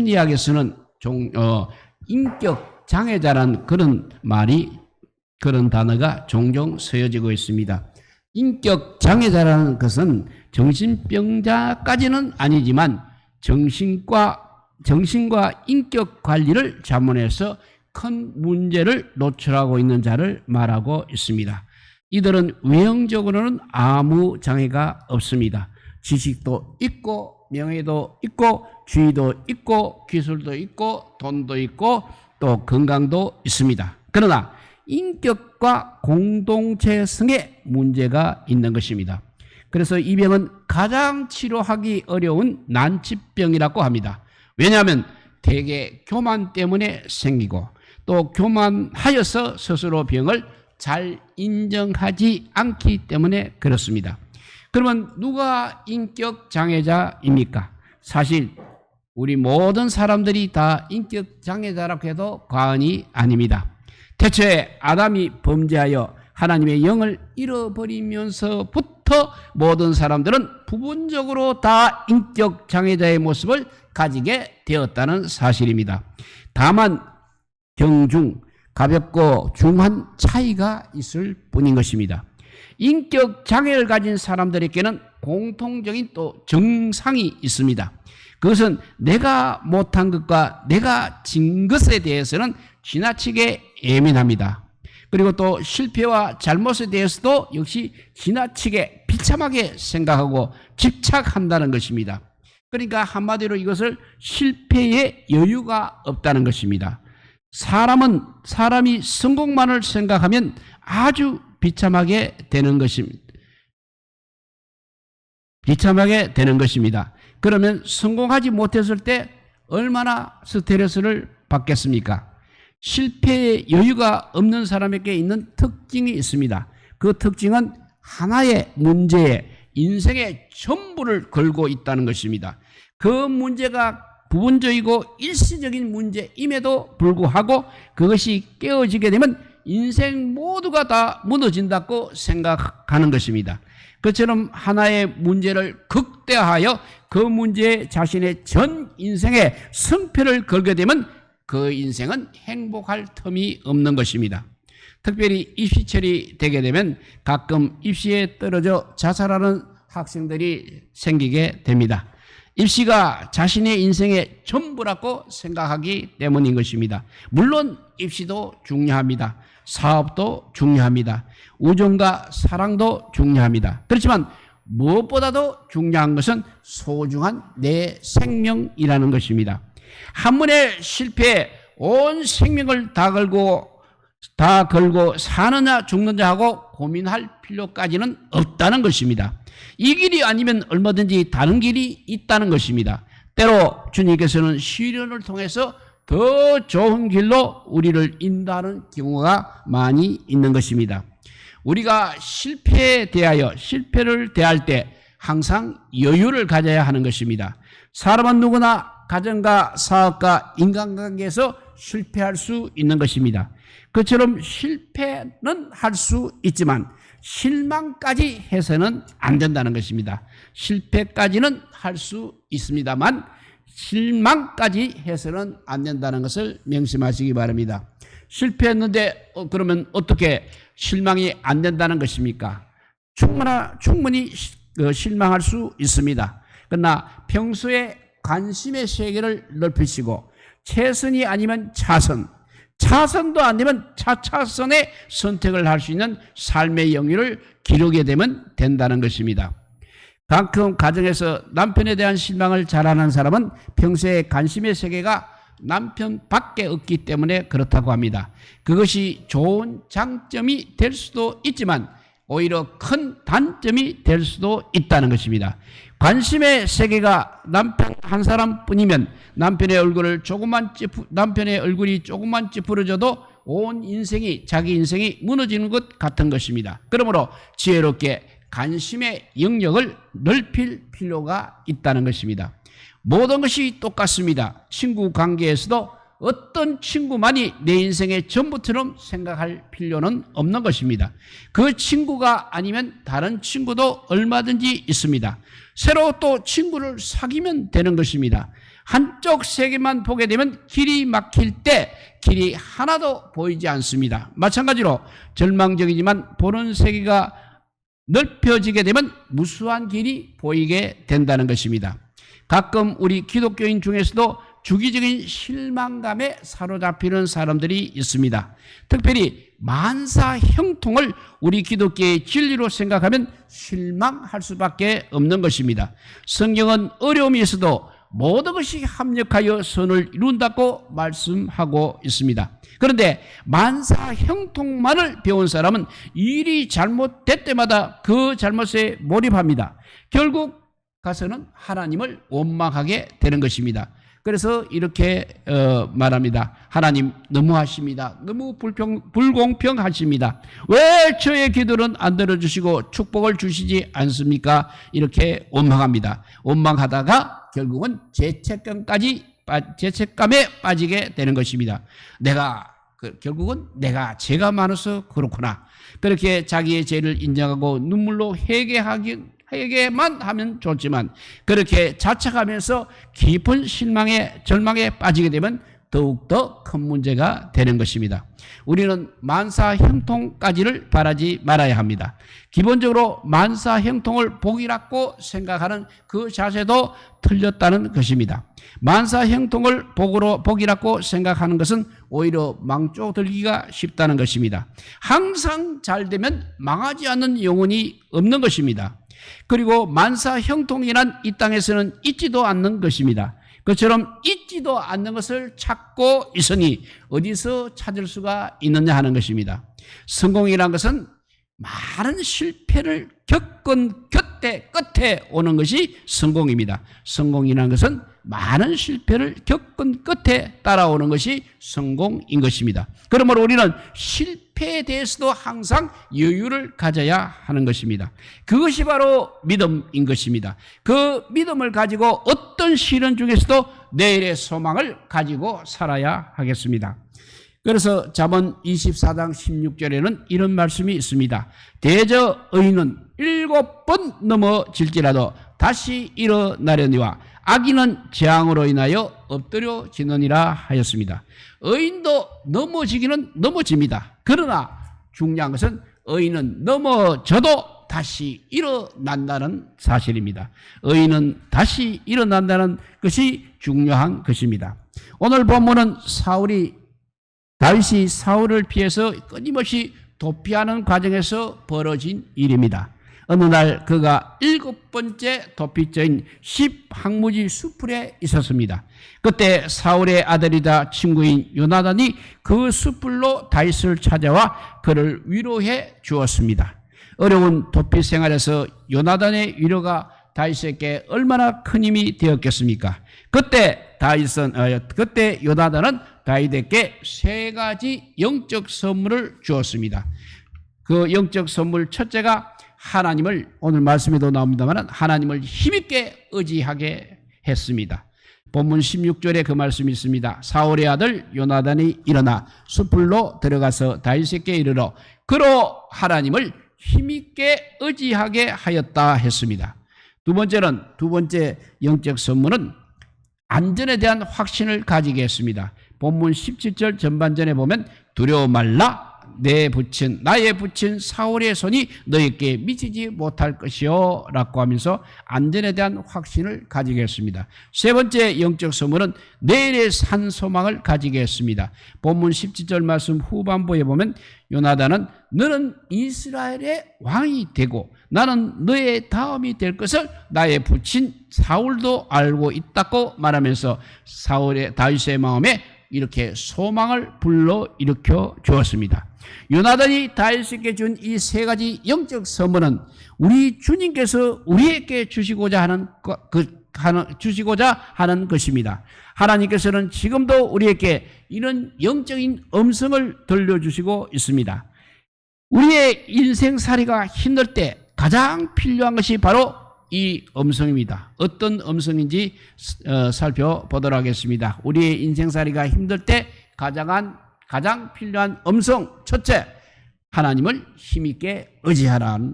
심리학에서는 인격 장애자란 그런 단어가 종종 쓰여지고 있습니다. 인격 장애자라는 것은 정신병자까지는 아니지만 정신과 인격 관리를 자문해서 큰 문제를 노출하고 있는 자를 말하고 있습니다. 이들은 외형적으로는 아무 장애가 없습니다. 지식도 있고 명예도 있고 주의도 있고 기술도 있고 돈도 있고 또 건강도 있습니다. 그러나 인격과 공동체성에 문제가 있는 것입니다. 그래서 이 병은 가장 치료하기 어려운 난치병이라고 합니다. 왜냐하면 대개 교만 때문에 생기고 또 교만하여서 스스로 병을 잘 인정하지 않기 때문에 그렇습니다. 그러면 누가 인격 장애자입니까? 사실 우리 모든 사람들이 다 인격 장애자라고 해도 과언이 아닙니다. 태초에 아담이 범죄하여 하나님의 영을 잃어버리면서부터 모든 사람들은 부분적으로 다 인격 장애자의 모습을 가지게 되었다는 사실입니다. 다만 경중, 가볍고 중한 차이가 있을 뿐인 것입니다. 인격 장애를 가진 사람들에게는 공통적인 또 정상이 있습니다. 그것은 내가 못한 것과 내가 진 것에 대해서는 지나치게 예민합니다. 그리고 또 실패와 잘못에 대해서도 역시 지나치게 비참하게 생각하고 집착한다는 것입니다. 그러니까 한마디로 이것을 실패에 여유가 없다는 것입니다. 사람이 성공만을 생각하면 아주 비참하게 되는 것입니다. 그러면 성공하지 못했을 때 얼마나 스트레스를 받겠습니까? 실패의 여유가 없는 사람에게 있는 특징이 있습니다. 그 특징은 하나의 문제에 인생의 전부를 걸고 있다는 것입니다. 그 문제가 부분적이고 일시적인 문제임에도 불구하고 그것이 깨어지게 되면 인생 모두가 다 무너진다고 생각하는 것입니다. 그처럼 하나의 문제를 극대화하여 그 문제에 자신의 전 인생의 성패를 걸게 되면 그 인생은 행복할 틈이 없는 것입니다. 특별히 입시철이 되게 되면 가끔 입시에 떨어져 자살하는 학생들이 생기게 됩니다. 입시가 자신의 인생의 전부라고 생각하기 때문인 것입니다. 물론 입시도 중요합니다. 사업도 중요합니다. 우정과 사랑도 중요합니다. 그렇지만 무엇보다도 중요한 것은 소중한 내 생명이라는 것입니다. 한 번의 실패에 온 생명을 다 걸고 사느냐 죽느냐 하고 고민할 필요까지는 없다는 것입니다. 이 길이 아니면 얼마든지 다른 길이 있다는 것입니다. 때로 주님께서는 시련을 통해서 더 좋은 길로 우리를 인도하는 경우가 많이 있는 것입니다. 우리가 실패를 대할 때 항상 여유를 가져야 하는 것입니다. 사람은 누구나 가정과 사업과 인간관계에서 실패할 수 있는 것입니다. 그처럼 실패는 할 수 있지만 실망까지 해서는 안 된다는 것입니다. 실패까지는 할 수 있습니다만 실망까지 해서는 안 된다는 것을 명심하시기 바랍니다. 실패했는데 그러면 어떻게 실망이 안 된다는 것입니까? 충분히 실망할 수 있습니다. 그러나 평소에 관심의 세계를 넓히시고 최선이 아니면 차선도 아니면 차차선의 선택을 할 수 있는 삶의 영역을 기르게 되면 된다는 것입니다. 가끔 가정에서 남편에 대한 실망을 잘하는 사람은 평소에 관심의 세계가 남편밖에 없기 때문에 그렇다고 합니다. 그것이 좋은 장점이 될 수도 있지만 오히려 큰 단점이 될 수도 있다는 것입니다. 관심의 세계가 남편 한 사람뿐이면 남편의 얼굴이 조금만 찌푸러져도 온 인생이 자기 인생이 무너지는 것 같은 것입니다. 그러므로 지혜롭게 관심의 영역을 넓힐 필요가 있다는 것입니다. 모든 것이 똑같습니다. 친구 관계에서도 어떤 친구만이 내 인생의 전부처럼 생각할 필요는 없는 것입니다. 그 친구가 아니면 다른 친구도 얼마든지 있습니다. 새로 또 친구를 사귀면 되는 것입니다. 한쪽 세계만 보게 되면 길이 막힐 때 길이 하나도 보이지 않습니다. 마찬가지로 절망적이지만 보는 세계가 넓혀지게 되면 무수한 길이 보이게 된다는 것입니다. 가끔 우리 기독교인 중에서도 주기적인 실망감에 사로잡히는 사람들이 있습니다. 특별히 만사 형통을 우리 기독교의 진리로 생각하면 실망할 수밖에 없는 것입니다. 성경은 어려움이 있어도 모든 것이 합력하여 선을 이룬다고 말씀하고 있습니다. 그런데 만사 형통만을 배운 사람은 일이 잘못될 때마다 그 잘못에 몰입합니다. 결국 가서는 하나님을 원망하게 되는 것입니다. 그래서 이렇게 말합니다. 하나님 너무하십니다. 너무 불공평하십니다. 왜 저의 기도는 안 들어주시고 축복을 주시지 않습니까? 이렇게 원망합니다. 원망하다가 결국은 죄책감에 빠지게 되는 것입니다. 결국은 내가 죄가 많아서 그렇구나. 그렇게 자기의 죄를 인정하고 눈물로 회개만 하면 좋지만 그렇게 자책하면서 깊은 절망에 빠지게 되면 더욱더 큰 문제가 되는 것입니다. 우리는 만사 형통까지를 바라지 말아야 합니다. 기본적으로 만사 형통을 복이라고 생각하는 그 자세도 틀렸다는 것입니다. 만사 형통을 복이라고 생각하는 것은 오히려 망조들기가 쉽다는 것입니다. 항상 잘 되면 망하지 않는 영혼이 없는 것입니다. 그리고 만사 형통이란 이 땅에서는 있지도 않는 것입니다. 그처럼 있지도 않는 것을 찾고 있으니 어디서 찾을 수가 있느냐 하는 것입니다. 성공이란 것은 많은 실패를 겪은 끝에 오는 것이 성공입니다. 성공이라는 것은 많은 실패를 겪은 끝에 따라오는 것이 성공인 것입니다. 그러므로 우리는 실패에 대해서도 항상 여유를 가져야 하는 것입니다. 그것이 바로 믿음인 것입니다. 그 믿음을 가지고 어떤 시련 중에서도 내일의 소망을 가지고 살아야 하겠습니다. 그래서 잠언 24장 16절에는 이런 말씀이 있습니다. 대저 의인은 7번 넘어질지라도 다시 일어나려니와 악인은 재앙으로 인하여 엎드려지느니라 하였습니다. 의인도 넘어지기는 넘어집니다. 그러나 중요한 것은 의인은 넘어져도 다시 일어난다는 사실입니다. 의인은 다시 일어난다는 것이 중요한 것입니다. 오늘 본문은 다윗이 사울을 피해서 끊임없이 도피하는 과정에서 벌어진 일입니다. 어느 날 그가 7번째 도피처인 십항무지 숯불에 있었습니다. 그때 사울의 아들이자 친구인 요나단이 그 숯불로 다윗을 찾아와 그를 위로해 주었습니다. 어려운 도피 생활에서 요나단의 위로가 다윗에게 얼마나 큰 힘이 되었겠습니까? 그때 요나단은 다윗에게 3가지 영적 선물을 주었습니다. 그 영적 선물 첫째가 하나님을, 오늘 말씀에도 나옵니다만 하나님을 힘있게 의지하게 했습니다. 본문 16절에 그 말씀이 있습니다. 사울의 아들 요나단이 일어나 숯불로 들어가서 다윗에게 이르러 그로 하나님을 힘있게 의지하게 하였다 했습니다. 두 번째 영적 선물은 안전에 대한 확신을 가지게 했습니다. 본문 17절 전반전에 보면 두려워 말라 나의 붙인 사울의 손이 너에게 미치지 못할 것이요 라고 하면서 안전에 대한 확신을 가지게 했습니다. 세 번째 영적 선물은 내일의 산 소망을 가지게 했습니다. 본문 17절 말씀 후반부에 보면 요나단은 너는 이스라엘의 왕이 되고 나는 너의 다음이 될 것을 나의 붙인 사울도 알고 있다고 말하면서 다윗의 마음에 이렇게 소망을 불러일으켜 주었습니다. 요나단이 다윗에게 준 이 3가지 영적 선물은 우리 주님께서 우리에게 주시고자 하는 것입니다. 하나님께서는 지금도 우리에게 이런 영적인 음성을 들려주시고 있습니다. 우리의 인생살이가 힘들 때 가장 필요한 것이 바로 이 음성입니다. 어떤 음성인지 살펴보도록 하겠습니다. 우리의 인생살이가 힘들 때 가장 필요한 음성 첫째, 하나님을 힘있게 의지하라는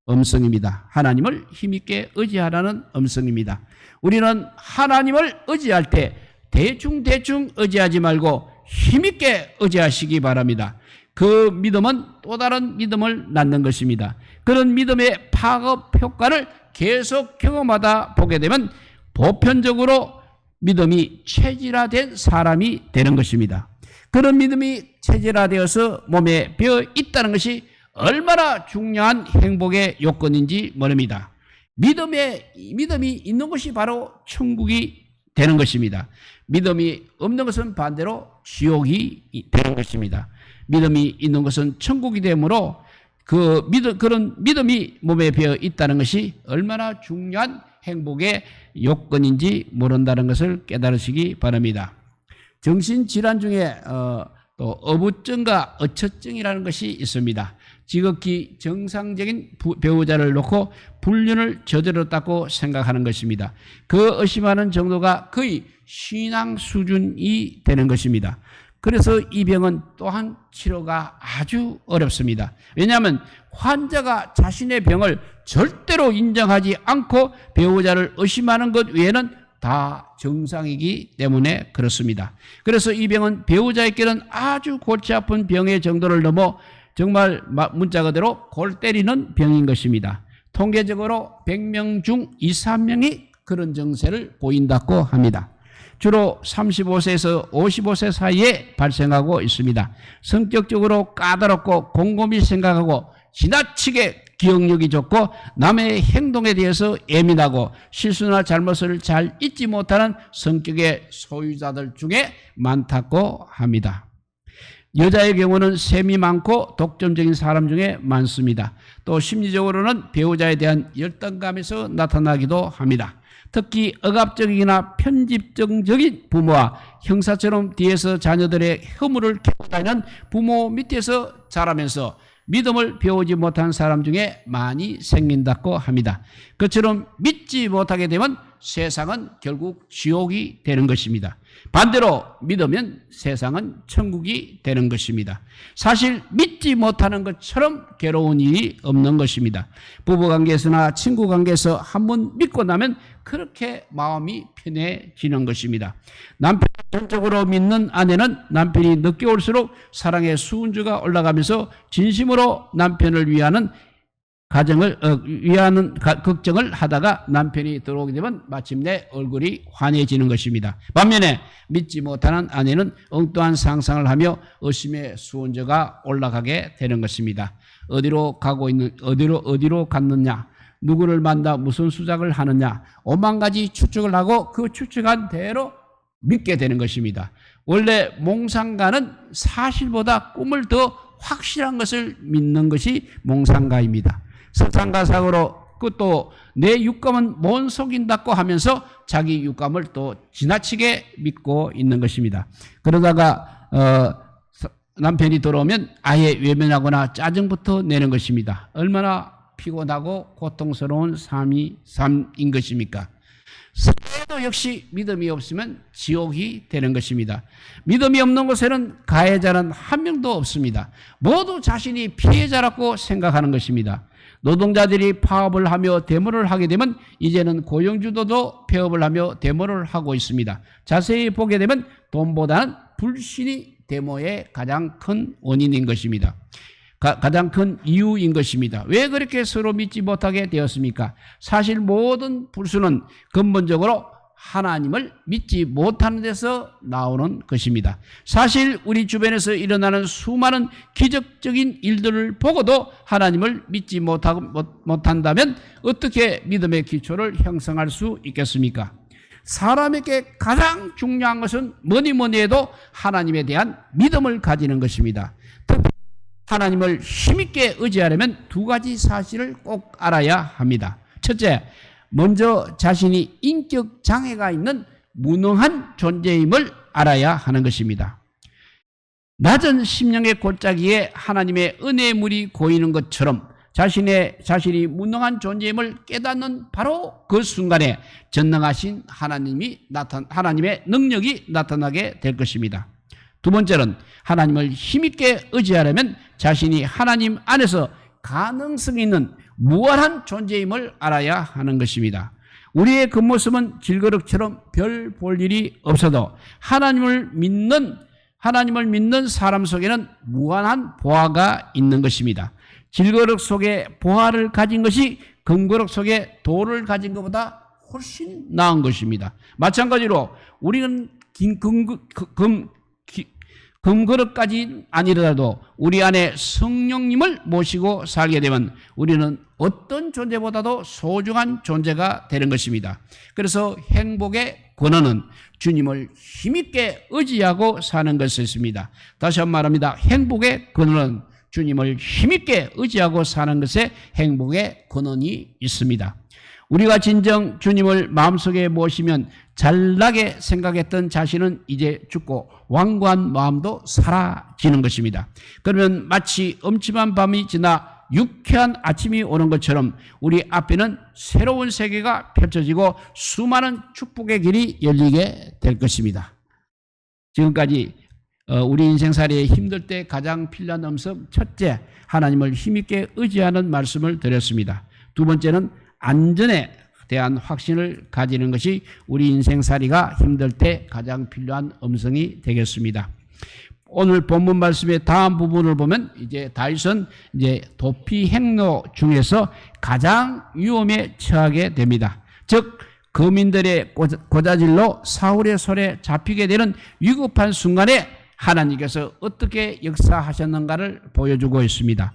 음성입니다. 하나님을 힘있게 의지하라는 음성입니다. 우리는 하나님을 의지할 때 대충 의지하지 말고 힘있게 의지하시기 바랍니다. 그 믿음은 또 다른 믿음을 낳는 것입니다. 그런 믿음의 파급 효과를 계속 경험하다 보게 되면 보편적으로 믿음이 체질화된 사람이 되는 것입니다. 그런 믿음이 체질화되어서 몸에 배어 있다는 것이 얼마나 중요한 행복의 요건인지 모릅니다. 믿음이 있는 것이 바로 천국이 되는 것입니다. 믿음이 없는 것은 반대로 지옥이 되는 것입니다. 믿음이 있는 것은 천국이 되므로 그런 믿음이 몸에 배어 있다는 것이 얼마나 중요한 행복의 요건인지 모른다는 것을 깨달으시기 바랍니다. 정신질환 중에 또 어부증과 어처증이라는 것이 있습니다. 지극히 정상적인 배우자를 놓고 불륜을 저질렀다고 생각하는 것입니다. 그 의심하는 정도가 거의 신앙 수준이 되는 것입니다. 그래서 이 병은 또한 치료가 아주 어렵습니다. 왜냐하면 환자가 자신의 병을 절대로 인정하지 않고 배우자를 의심하는 것 외에는 다 정상이기 때문에 그렇습니다. 그래서 이 병은 배우자에게는 아주 골치 아픈 병의 정도를 넘어 정말 문자 그대로 골 때리는 병인 것입니다. 통계적으로 100명 중 2, 3명이 그런 증세를 보인다고 합니다. 주로 35세에서 55세 사이에 발생하고 있습니다. 성격적으로 까다롭고 곰곰이 생각하고 지나치게 기억력이 좋고 남의 행동에 대해서 예민하고 실수나 잘못을 잘 잊지 못하는 성격의 소유자들 중에 많다고 합니다. 여자의 경우는 셈이 많고 독점적인 사람 중에 많습니다. 또 심리적으로는 배우자에 대한 열등감에서 나타나기도 합니다. 특히 억압적이나 편집적인 부모와 형사처럼 뒤에서 자녀들의 허물을 캐고 다니는 부모 밑에서 자라면서 믿음을 배우지 못한 사람 중에 많이 생긴다고 합니다. 그처럼 믿지 못하게 되면 세상은 결국 지옥이 되는 것입니다. 반대로 믿으면 세상은 천국이 되는 것입니다. 사실 믿지 못하는 것처럼 괴로운 일이 없는 것입니다. 부부관계에서나 친구관계에서 한번 믿고 나면 그렇게 마음이 편해지는 것입니다. 남편을 전적으로 믿는 아내는 남편이 늦게 올수록 사랑의 수은주가 올라가면서 진심으로 남편을 위하는 걱정을 하다가 남편이 들어오게 되면 마침내 얼굴이 환해지는 것입니다. 반면에 믿지 못하는 아내는 엉뚱한 상상을 하며 의심의 수온저가 올라가게 되는 것입니다. 어디로 갔느냐, 누구를 만나 무슨 수작을 하느냐, 오만 가지 추측을 하고 그 추측한 대로 믿게 되는 것입니다. 원래 몽상가는 사실보다 꿈을 더 확실한 것을 믿는 것이 몽상가입니다. 설상가상으로 또 내 육감은 못 속인다고 하면서 자기 육감을 또 지나치게 믿고 있는 것입니다. 그러다가 남편이 들어오면 아예 외면하거나 짜증부터 내는 것입니다. 얼마나 피곤하고 고통스러운 삶인 것입니까? 사회도 역시 믿음이 없으면 지옥이 되는 것입니다. 믿음이 없는 곳에는 가해자는 한 명도 없습니다. 모두 자신이 피해자라고 생각하는 것입니다. 노동자들이 파업을 하며 데모를 하게 되면 이제는 고용주도 폐업을 하며 데모를 하고 있습니다. 자세히 보게 되면 돈보다는 불신이 데모의 가장 큰 원인인 것입니다. 가장 큰 이유인 것입니다. 왜 그렇게 서로 믿지 못하게 되었습니까? 사실 모든 불신은 근본적으로 하나님을 믿지 못하는 데서 나오는 것입니다. 사실 우리 주변에서 일어나는 수많은 기적적인 일들을 보고도 하나님을 믿지 못한다면 어떻게 믿음의 기초를 형성할 수 있겠습니까? 사람에게 가장 중요한 것은 뭐니 해도 하나님에 대한 믿음을 가지는 것입니다. 특히 하나님을 힘있게 의지하려면 두 가지 사실을 꼭 알아야 합니다. 첫째, 먼저 자신이 인격 장애가 있는 무능한 존재임을 알아야 하는 것입니다. 낮은 심령의 골짜기에 하나님의 은혜의 물이 고이는 것처럼 자신이 무능한 존재임을 깨닫는 바로 그 순간에 전능하신 하나님의 능력이 나타나게 될 것입니다. 두 번째는 하나님을 힘있게 의지하려면 자신이 하나님 안에서 가능성이 있는 무한한 존재임을 알아야 하는 것입니다. 우리의 겉모습은 질그릇처럼 별 볼 일이 없어도 하나님을 믿는 사람 속에는 무한한 보화가 있는 것입니다. 질그릇 속에 보화를 가진 것이 금그릇 속에 돌을 가진 것보다 훨씬 나은 것입니다. 마찬가지로 우리는 금그릇까지 아니더라도 우리 안에 성령님을 모시고 살게 되면 우리는 어떤 존재보다도 소중한 존재가 되는 것입니다. 그래서 행복의 근원은 주님을 힘있게 의지하고 사는 것이었습니다. 다시 한번 말합니다. 행복의 근원은 주님을 힘있게 의지하고 사는 것에 행복의 근원이 있습니다. 우리가 진정 주님을 마음속에 모시면 잘나게 생각했던 자신은 이제 죽고 완고한 마음도 사라지는 것입니다. 그러면 마치 엄침한 밤이 지나 유쾌한 아침이 오는 것처럼 우리 앞에는 새로운 세계가 펼쳐지고 수많은 축복의 길이 열리게 될 것입니다. 지금까지 우리 인생살이에 힘들 때 가장 필요한 음성, 첫째, 하나님을 힘있게 의지하는 말씀을 드렸습니다. 두 번째는 안전에 대한 확신을 가지는 것이 우리 인생살이가 힘들 때 가장 필요한 음성이 되겠습니다. 오늘 본문 말씀의 다음 부분을 보면 이제 다윗은 이제 도피 행로 중에서 가장 위험에 처하게 됩니다. 즉 거민들의 고자질로 사울의 손에 잡히게 되는 위급한 순간에 하나님께서 어떻게 역사하셨는가를 보여주고 있습니다.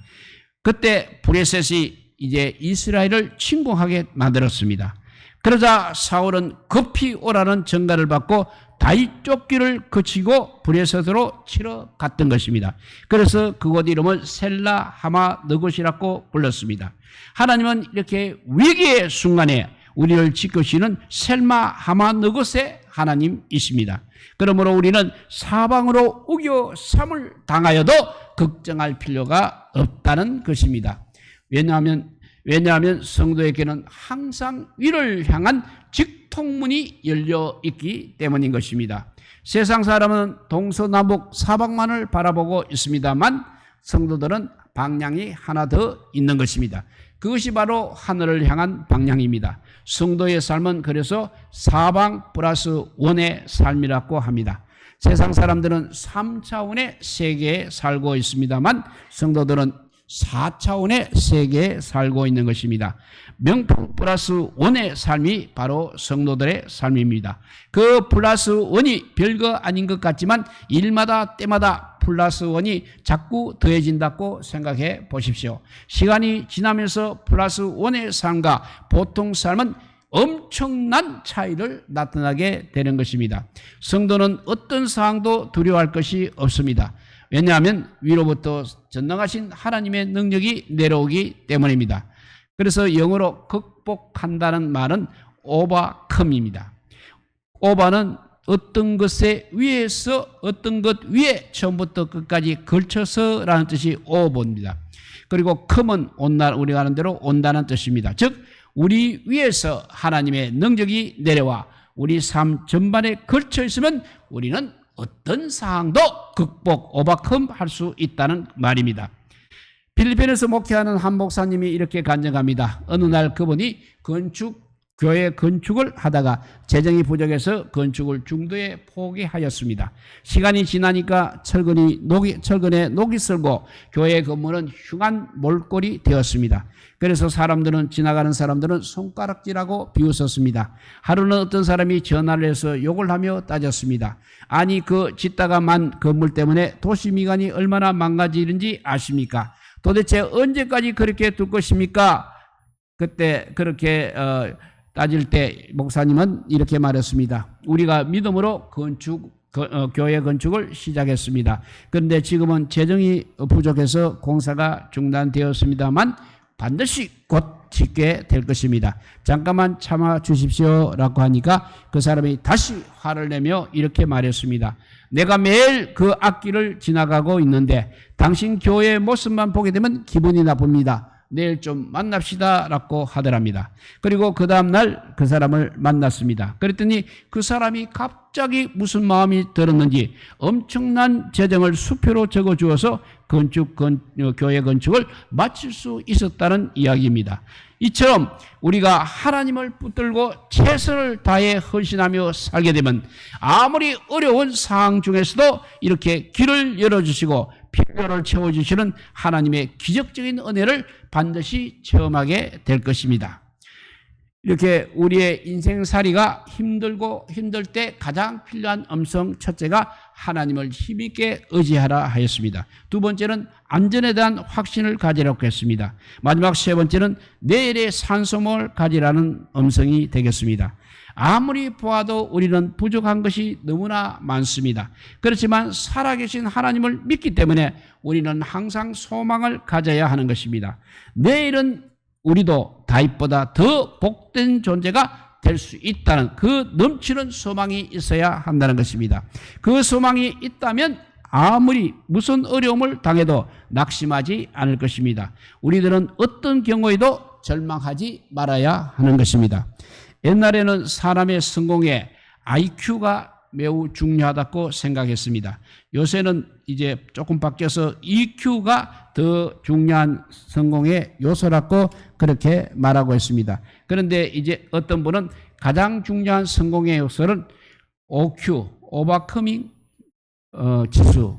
그때 브레셋이 이제 이스라엘을 침공하게 만들었습니다. 그러자 사울은 급히 오라는 전가를 받고 다윗 쫓기를 거치고 브레셋으로 치러 갔던 것입니다. 그래서 그곳 이름을 셀라 하마 느곳이라고 불렀습니다. 하나님은 이렇게 위기의 순간에 우리를 지키시는 셀마 하마 느곳의 하나님이십니다. 그러므로 우리는 사방으로 우겨삼을 당하여도 걱정할 필요가 없다는 것입니다. 왜냐하면 성도에게는 항상 위를 향한 직통문이 열려 있기 때문인 것입니다. 세상 사람은 동서남북 사방만을 바라보고 있습니다만 성도들은 방향이 하나 더 있는 것입니다. 그것이 바로 하늘을 향한 방향입니다. 성도의 삶은 그래서 사방 플러스 원의 삶이라고 합니다. 세상 사람들은 3차원의 세계에 살고 있습니다만 성도들은 4차원의 세계에 살고 있는 것입니다. 명품 플러스 원의 삶이 바로 성도들의 삶입니다. 그 플러스 원이 별거 아닌 것 같지만 일마다 때마다 플러스 원이 자꾸 더해진다고 생각해 보십시오. 시간이 지나면서 플러스 원의 삶과 보통 삶은 엄청난 차이를 나타나게 되는 것입니다. 성도는 어떤 상황도 두려워할 것이 없습니다. 왜냐하면 위로부터 전능하신 하나님의 능력이 내려오기 때문입니다. 그래서 영어로 극복한다는 말은 오버컴입니다. 오버는 어떤 것에 위에서 어떤 것 위에 처음부터 끝까지 걸쳐서라는 뜻이 오버입니다. 그리고 컴은 우리가 하는 대로 온다는 뜻입니다. 즉 우리 위에서 하나님의 능력이 내려와 우리 삶 전반에 걸쳐 있으면 우리는 어떤 상황도 극복, 오버컴 할 수 있다는 말입니다. 필리핀에서 목회하는 한 목사님이 이렇게 간증합니다. 어느 날 그분이 교회 건축을 하다가 재정이 부족해서 건축을 중도에 포기하였습니다. 시간이 지나니까 철근에 녹이 슬고 교회 건물은 흉한 몰골이 되었습니다. 그래서 지나가는 사람들은 손가락질하고 비웃었습니다. 하루는 어떤 사람이 전화를 해서 욕을 하며 따졌습니다. 아니 그 짓다가 만 건물 때문에 도시 미관이 얼마나 망가지는지 아십니까? 도대체 언제까지 그렇게 둘 것입니까? 그때 그렇게 따질 때 목사님은 이렇게 말했습니다. 우리가 믿음으로 교회 건축을 시작했습니다. 그런데 지금은 재정이 부족해서 공사가 중단되었습니다만 반드시 곧 짓게 될 것입니다. 잠깐만 참아 주십시오 라고 하니까 그 사람이 다시 화를 내며 이렇게 말했습니다. 내가 매일 그 앞길을 지나가고 있는데 당신 교회의 모습만 보게 되면 기분이 나쁩니다. 내일 좀 만납시다 라고 하더랍니다. 그리고 그 다음날 그 사람을 만났습니다. 그랬더니 그 사람이 갑자기 무슨 마음이 들었는지 엄청난 재정을 수표로 적어주어서 교회 건축을 마칠 수 있었다는 이야기입니다. 이처럼 우리가 하나님을 붙들고 최선을 다해 헌신하며 살게 되면 아무리 어려운 상황 중에서도 이렇게 길을 열어주시고 필요를 채워주시는 하나님의 기적적인 은혜를 반드시 체험하게 될 것입니다. 이렇게 우리의 인생살이가 힘들고 힘들 때 가장 필요한 음성 첫째가 하나님을 힘있게 의지하라 하였습니다. 두 번째는 안전에 대한 확신을 가지라고 했습니다. 마지막 세 번째는 내일의 산소를 가지라는 음성이 되겠습니다. 아무리 보아도 우리는 부족한 것이 너무나 많습니다. 그렇지만 살아계신 하나님을 믿기 때문에 우리는 항상 소망을 가져야 하는 것입니다. 내일은 우리도 다윗보다 더 복된 존재가 될 수 있다는 그 넘치는 소망이 있어야 한다는 것입니다. 그 소망이 있다면 아무리 무슨 어려움을 당해도 낙심하지 않을 것입니다. 우리들은 어떤 경우에도 절망하지 말아야 하는 것입니다. 옛날에는 사람의 성공에 IQ가 매우 중요하다고 생각했습니다. 요새는 이제 조금 바뀌어서 EQ가 더 중요한 성공의 요소라고 그렇게 말하고 있습니다. 그런데 이제 어떤 분은 가장 중요한 성공의 요소는 OQ, 오버커밍 지수,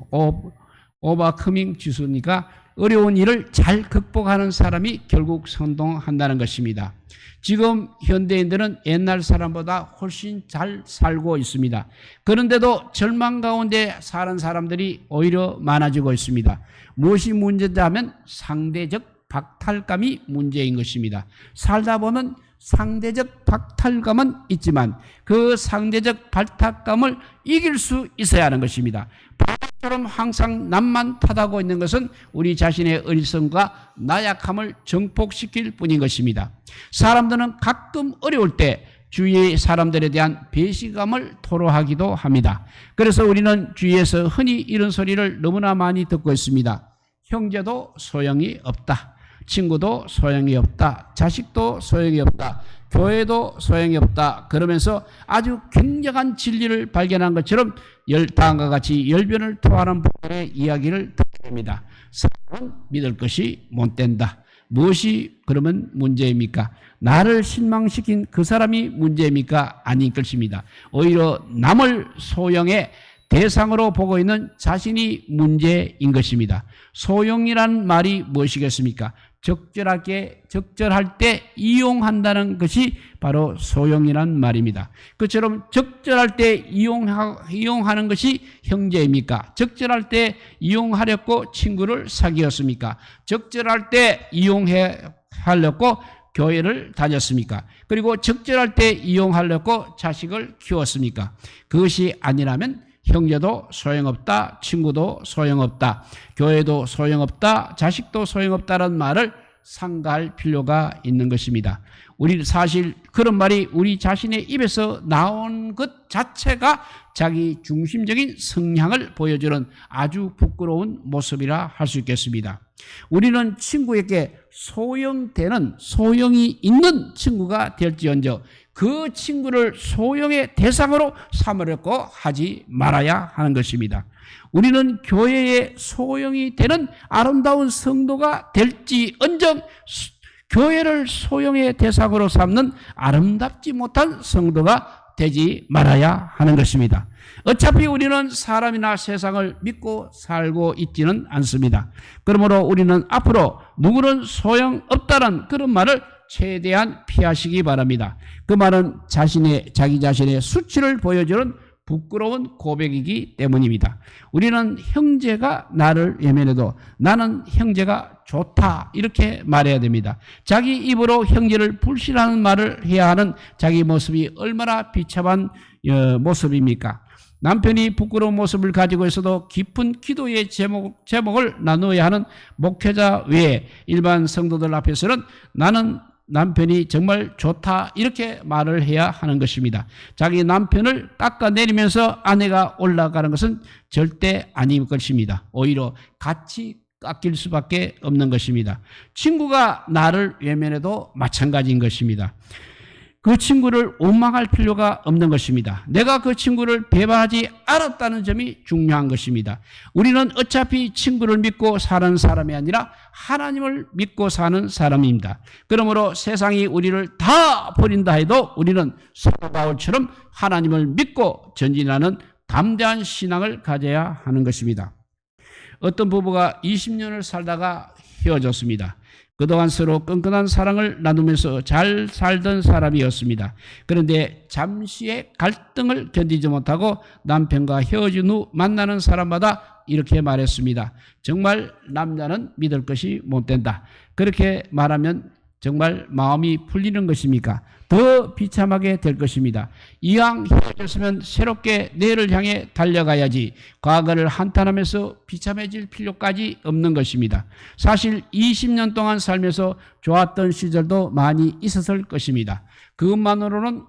오버커밍 지수니까 어려운 일을 잘 극복하는 사람이 결국 성공한다는 것입니다. 지금 현대인들은 옛날 사람보다 훨씬 잘 살고 있습니다. 그런데도 절망 가운데 사는 사람들이 오히려 많아지고 있습니다. 무엇이 문제냐면 상대적 박탈감이 문제인 것입니다. 살다 보면 상대적 박탈감은 있지만 그 상대적 박탈감을 이길 수 있어야 하는 것입니다. 바보처럼 항상 남만 탓하고 있는 것은 우리 자신의 어리석음과 나약함을 정복시킬 뿐인 것입니다. 사람들은 가끔 어려울 때 주위의 사람들에 대한 배신감을 토로하기도 합니다. 그래서 우리는 주위에서 흔히 이런 소리를 너무나 많이 듣고 있습니다. 형제도 소용이 없다. 친구도 소용이 없다. 자식도 소용이 없다. 교회도 소용이 없다. 그러면서 아주 굉장한 진리를 발견한 것처럼 다음과 같이 열변을 토하는 분의 이야기를 듣게 됩니다. 사람은 믿을 것이 못 된다. 무엇이 그러면 문제입니까? 나를 실망시킨 그 사람이 문제입니까? 아닌 것입니다. 오히려 남을 소용의 대상으로 보고 있는 자신이 문제인 것입니다. 소용이란 말이 무엇이겠습니까? 적절할 때 이용한다는 것이 바로 소용이란 말입니다. 그처럼 적절할 때 이용하는 것이 형제입니까? 적절할 때 이용하려고 친구를 사귀었습니까? 적절할 때 이용하려고 교회를 다녔습니까? 그리고 적절할 때 이용하려고 자식을 키웠습니까? 그것이 아니라면 형제도 소용없다, 친구도 소용없다, 교회도 소용없다, 자식도 소용없다는 말을 상가할 필요가 있는 것입니다. 우리 사실 그런 말이 우리 자신의 입에서 나온 것 자체가 자기 중심적인 성향을 보여주는 아주 부끄러운 모습이라 할 수 있겠습니다. 우리는 친구에게 소용이 있는 친구가 될지언정 그 친구를 소용의 대상으로 삼으려고 하지 말아야 하는 것입니다. 우리는 교회에 소용이 되는 아름다운 성도가 될지언정 교회를 소용의 대상으로 삼는 아름답지 못한 성도가 되지 말아야 하는 것입니다. 어차피 우리는 사람이나 세상을 믿고 살고 있지는 않습니다. 그러므로 우리는 앞으로 누구는 소용없다는 그런 말을 최대한 피하시기 바랍니다. 그 말은 자기 자신의 수치를 보여주는 부끄러운 고백이기 때문입니다. 우리는 형제가 나를 외면해도 나는 형제가 좋다 이렇게 말해야 됩니다. 자기 입으로 형제를 불신하는 말을 해야 하는 자기 모습이 얼마나 비참한 모습입니까? 남편이 부끄러운 모습을 가지고 있어도 깊은 기도의 제목을 나누어야 하는 목회자 외에 일반 성도들 앞에서는 나는 남편이 정말 좋다 이렇게 말을 해야 하는 것입니다. 자기 남편을 깎아내리면서 아내가 올라가는 것은 절대 아닐 것입니다. 오히려 같이 깎일 수밖에 없는 것입니다. 친구가 나를 외면해도 마찬가지인 것입니다. 그 친구를 원망할 필요가 없는 것입니다. 내가 그 친구를 배반하지 않았다는 점이 중요한 것입니다. 우리는 어차피 친구를 믿고 사는 사람이 아니라 하나님을 믿고 사는 사람입니다. 그러므로 세상이 우리를 다 버린다 해도 우리는 사도 바울처럼 하나님을 믿고 전진하는 담대한 신앙을 가져야 하는 것입니다. 어떤 부부가 20년을 살다가 헤어졌습니다. 그동안 서로 끈끈한 사랑을 나누면서 잘 살던 사람이었습니다. 그런데 잠시의 갈등을 견디지 못하고 남편과 헤어진 후 만나는 사람마다 이렇게 말했습니다. 정말 남자는 믿을 것이 못 된다. 그렇게 말하면 정말 마음이 풀리는 것입니까? 더 비참하게 될 것입니다. 이왕 헤어졌으면 새롭게 내일을 향해 달려가야지 과거를 한탄하면서 비참해질 필요까지 없는 것입니다. 사실 20년 동안 살면서 좋았던 시절도 많이 있었을 것입니다. 그것만으로도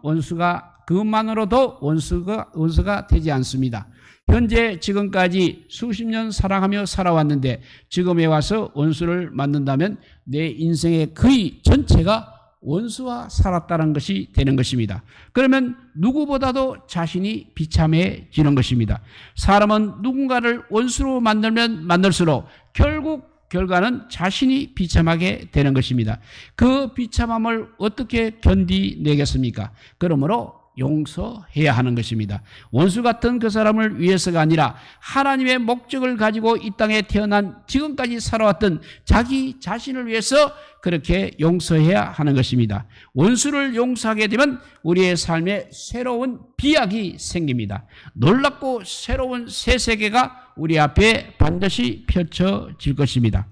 원수가 되지 않습니다. 현재 지금까지 수십 년 사랑하며 살아왔는데 지금에 와서 원수를 만난다면 내 인생의 거의 전체가 원수와 살았다는 것이 되는 것입니다. 그러면 누구보다도 자신이 비참해지는 것입니다. 사람은 누군가를 원수로 만들면 만들수록 결국 결과는 자신이 비참하게 되는 것입니다. 그 비참함을 어떻게 견디내겠습니까? 그러므로 용서해야 하는 것입니다. 원수 같은 그 사람을 위해서가 아니라 하나님의 목적을 가지고 이 땅에 태어난 지금까지 살아왔던 자기 자신을 위해서 그렇게 용서해야 하는 것입니다. 원수를 용서하게 되면 우리의 삶에 새로운 비약이 생깁니다. 놀랍고 새로운 새 세계가 우리 앞에 반드시 펼쳐질 것입니다.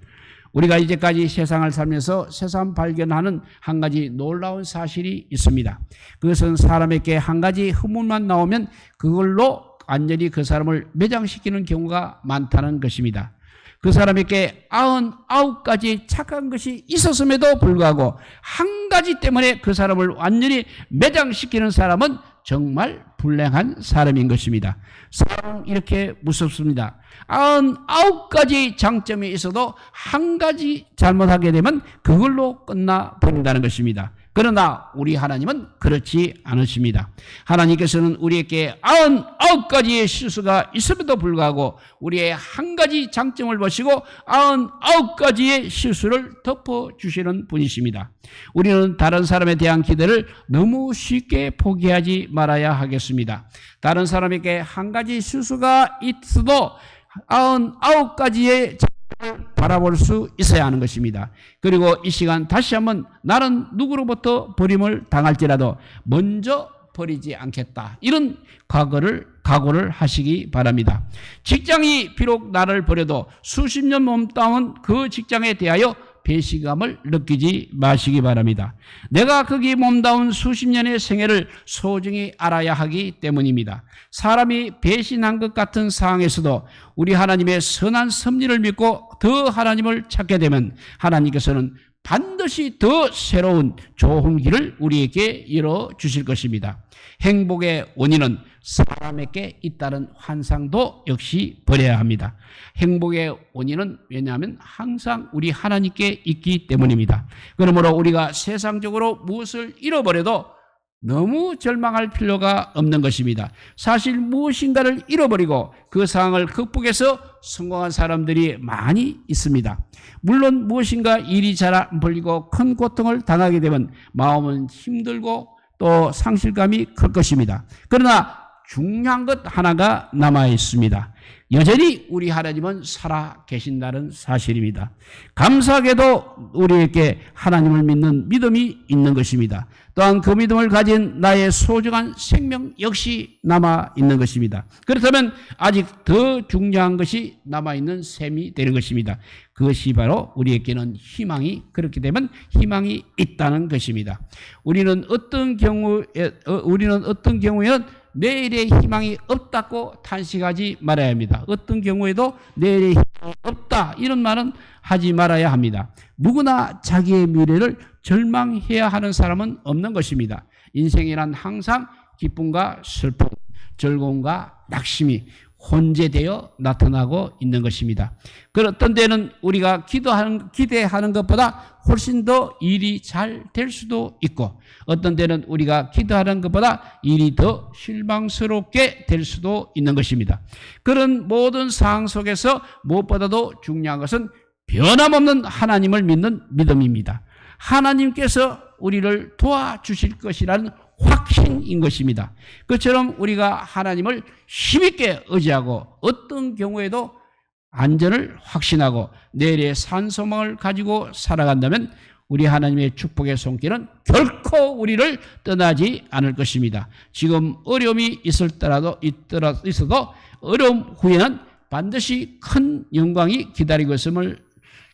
우리가 이제까지 세상을 살면서 새삼 발견하는 한 가지 놀라운 사실이 있습니다. 그것은 사람에게 한 가지 흠문만 나오면 그걸로 완전히 그 사람을 매장시키는 경우가 많다는 것입니다. 그 사람에게 99가지 착한 것이 있었음에도 불구하고 한 가지 때문에 그 사람을 완전히 매장시키는 사람은 정말 불행한 사람인 것입니다. 사람은 이렇게 무섭습니다. 99가지 장점이 있어도 한 가지 잘못하게 되면 그걸로 끝나버린다는 것입니다. 그러나 우리 하나님은 그렇지 않으십니다. 하나님께서는 우리에게 99가지의 실수가 있음에도 불구하고 우리의 한 가지 장점을 보시고 99가지의 실수를 덮어주시는 분이십니다. 우리는 다른 사람에 대한 기대를 너무 쉽게 포기하지 말아야 하겠습니다. 다른 사람에게 한 가지 실수가 있어도 99가지의 바라볼 수 있어야 하는 것입니다. 그리고 이 시간 다시 한번 나는 누구로부터 버림을 당할지라도 먼저 버리지 않겠다. 이런 각오를 하시기 바랍니다. 직장이 비록 나를 버려도 수십 년 몸담은 그 직장에 대하여 배신감을 느끼지 마시기 바랍니다. 내가 거기 몸담은 수십 년의 생애를 소중히 알아야 하기 때문입니다. 사람이 배신한 것 같은 상황에서도 우리 하나님의 선한 섭리를 믿고 더 하나님을 찾게 되면 하나님께서는 반드시 더 새로운 좋은 길을 우리에게 열어주실 것입니다. 행복의 원인은 사람에게 있다는 환상도 역시 버려야 합니다. 행복의 원인은 왜냐하면 항상 우리 하나님께 있기 때문입니다. 그러므로 우리가 세상적으로 무엇을 잃어버려도 너무 절망할 필요가 없는 것입니다. 사실 무엇인가를 잃어버리고 그 상황을 극복해서 성공한 사람들이 많이 있습니다. 물론 무엇인가 일이 잘 안 풀리고 큰 고통을 당하게 되면 마음은 힘들고 또 상실감이 클 것입니다. 그러나 중요한 것 하나가 남아 있습니다. 여전히 우리 하나님은 살아 계신다는 사실입니다. 감사하게도 우리에게 하나님을 믿는 믿음이 있는 것입니다. 또한 그 믿음을 가진 나의 소중한 생명 역시 남아 있는 것입니다. 그렇다면 아직 더 중요한 것이 남아 있는 셈이 되는 것입니다. 그것이 바로 우리에게는 희망이, 그렇게 되면 희망이 있다는 것입니다. 우리는 어떤 경우에는 내일의 희망이 없다고 탄식하지 말아야 합니다. 어떤 경우에도 내일의 희망이 없다 이런 말은 하지 말아야 합니다. 누구나 자기의 미래를 절망해야 하는 사람은 없는 것입니다. 인생이란 항상 기쁨과 슬픔, 즐거움과 낙심이 혼재되어 나타나고 있는 것입니다. 그 어떤 때는 우리가 기대하는 것보다 훨씬 더 일이 잘 될 수도 있고, 어떤 때는 우리가 기대하는 것보다 일이 더 실망스럽게 될 수도 있는 것입니다. 그런 모든 상황 속에서 무엇보다도 중요한 것은 변함없는 하나님을 믿는 믿음입니다. 하나님께서 우리를 도와주실 것이라는 확신인 것입니다. 그처럼 우리가 하나님을 힘있게 의지하고 어떤 경우에도 안전을 확신하고 내일의 산소망을 가지고 살아간다면 우리 하나님의 축복의 손길은 결코 우리를 떠나지 않을 것입니다. 지금 어려움이 있어도 어려움 후에는 반드시 큰 영광이 기다리고 있음을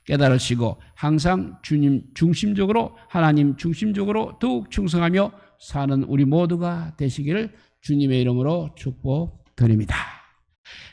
깨달으시고 항상 주님 중심적으로, 하나님 중심적으로 더욱 충성하며 사는 우리 모두가 되시기를 주님의 이름으로 축복드립니다.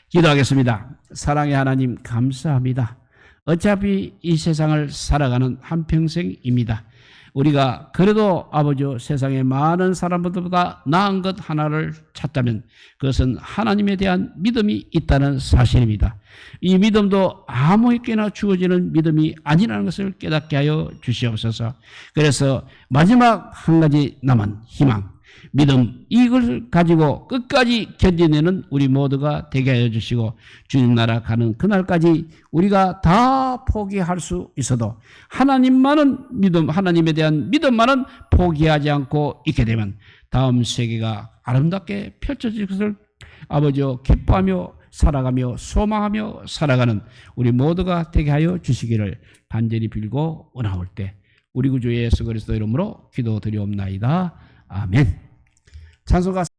기도하겠습니다. 사랑의 하나님, 감사합니다. 어차피 이 세상을 살아가는 한평생입니다. 우리가 그래도 아버지 세상의 많은 사람들보다 나은 것 하나를 찾다면 그것은 하나님에 대한 믿음이 있다는 사실입니다. 이 믿음도 아무에게나 주어지는 믿음이 아니라는 것을 깨닫게 하여 주시옵소서. 그래서 마지막 한 가지 남은 희망, 믿음, 이걸 가지고 끝까지 견디내는 우리 모두가 되게 하여 주시고 주님 나라 가는 그날까지 우리가 다 포기할 수 있어도 하나님만은 믿음, 하나님에 대한 믿음만은 포기하지 않고 있게 되면 다음 세계가 아름답게 펼쳐질 것을 아버지여 기뻐하며 살아가며 소망하며 살아가는 우리 모두가 되게 하여 주시기를 간절히 빌고 원하올 때 우리 구주 예수 그리스도 이름으로 기도드리옵나이다. 아멘. 찬송가